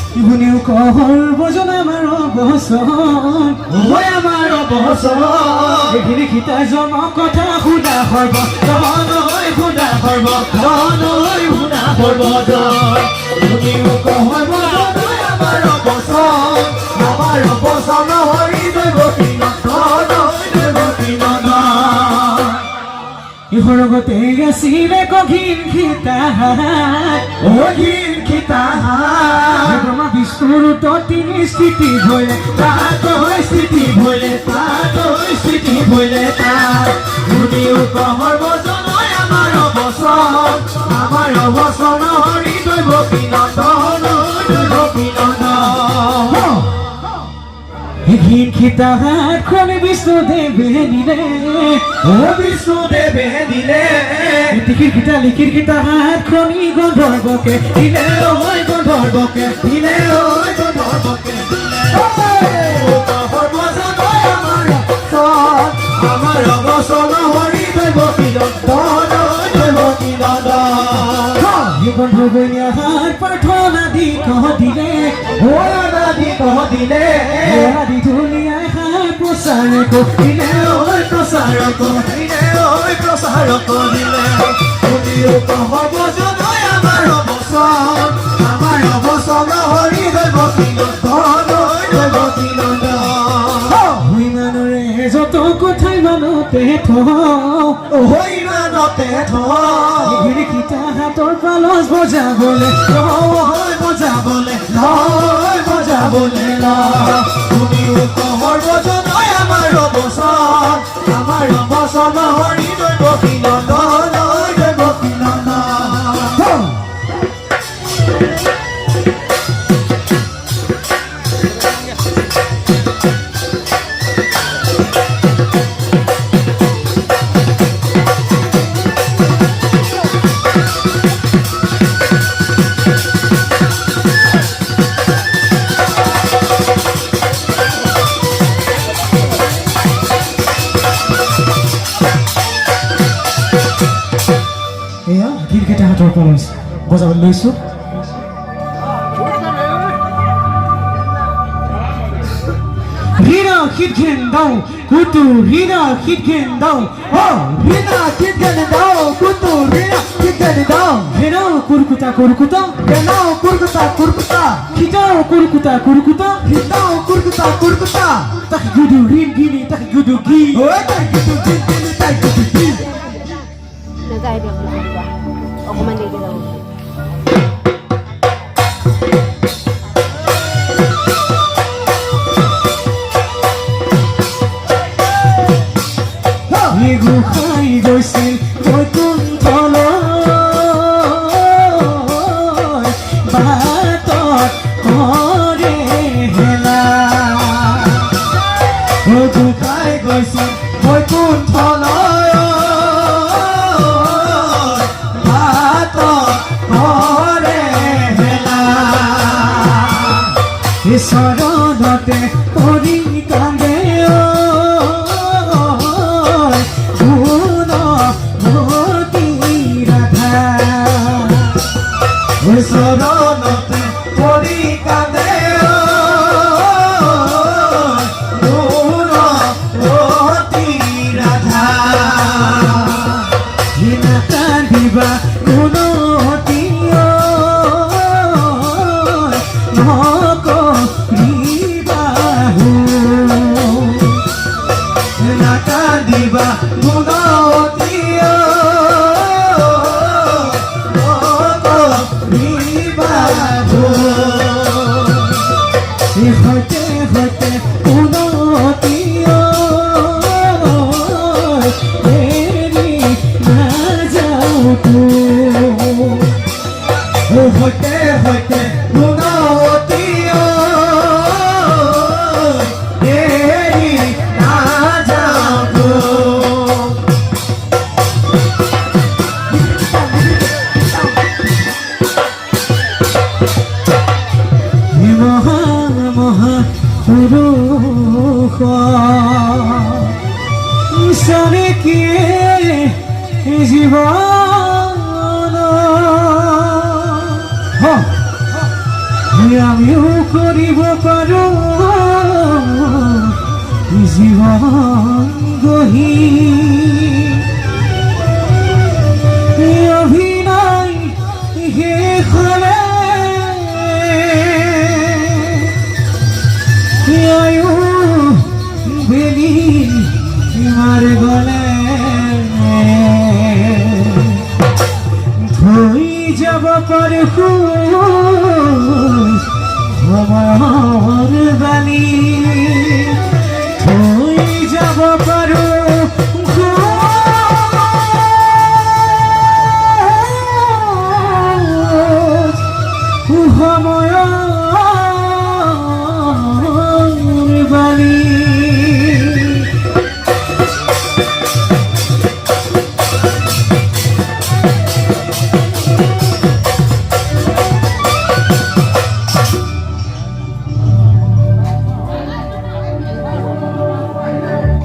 শুনিও কহৰ বজন আমাৰ অৱচন ঐ আমাৰ অৱচন এইখিনি খিতা জন কথা শুনা সৰ্বধন ঐ শুনা সৰ্বধন ঐ শুনা সৰ্বধন শুনিও কহৰ বজন আমাৰ অৱচন হৰি দৈৱকী নন্দন ইহৰ লগতে আছিলে কঘিন খিতাহাত অঘিন খিতাহাত ব্ৰহ্মা বিষ্ণুৰ তিনি স্থিতি ভৈলে তাত স্থিতি ভৈলে তাত শুনিও কহৰ বজন আমাৰ অৱচন হৰি দৈৱকী নন্দন ঘিন খিতাহাত খন বিষ্ণুদেৱে দিলে বিষ্ণুদেৱে দিলে লিখিৰ খিতাহাত খনি গন্ধৰ্বকে দিলে গন্ধৰ্বকে দিলে কহৰ বজন আমাৰ অৱচন হৰি দৈৱকী নন্দন গন্ধৰ্বনীয়াহাত প্ৰাৰ্থনা দি কহ দিলে আদি কহ দিলে আদি ধুনীয়া হাত প্ৰচাৰ কৰিলে প্ৰচাৰ কৰিলে শুনিও কহৰ বজন আমাৰ অৱচন হৰি দৈৱকী নন্দন হৈ মানুৰে যত কথাই মানতে মানতে খিতা হাতৰ পালচ বজাবলে বজাবলে শুনিও কহৰ বজন আমাৰ অৱচন হৰি দৈৱকী নন্দন এয়া খিতা হাতৰ পালচ বজাবলৈ লৈছো Rina Kitchen down, Kutu Rina Kitchen down, Rina kitchen down, kutu Rina kitchen down. Rina Kurkuta, Rina kurkuta, Kita Kurkuta, Rina kurkuta. Tak gudu rin gini, tak gudu gi. Tak gitu. Nag-idea ko lang ba? O kumandig daw. Igu khai গৈছিল বৈকুণ্ঠলৈ বাটত কৰে হেলা ইগু খাই গৈছিল বৈকুণ্ঠলৈ বাটত কৰে হেলা চৰণতে পৰি কান্দে চৰণতে পৰি কান্দে গুণৱতী ৰাধা কান্দিবা গুণৱতী নকৰিবাহু নাকান্দিবা গুণৱতী হতে উন্নতি এৰি নাযাও তো হতে গুণৱতী এৰি নাযাওঁ পুৰুষ ঈশ্বৰে কি জীৱন আমিও কৰিব পাৰো জীৱন গঢ়ি অভিনয় শেষ হ'লে আয়ু বেলি মাৰ গ'লে থৈ যাব পাৰো আমাৰ বালি থৈ যাব পাৰো সময়ৰ বালি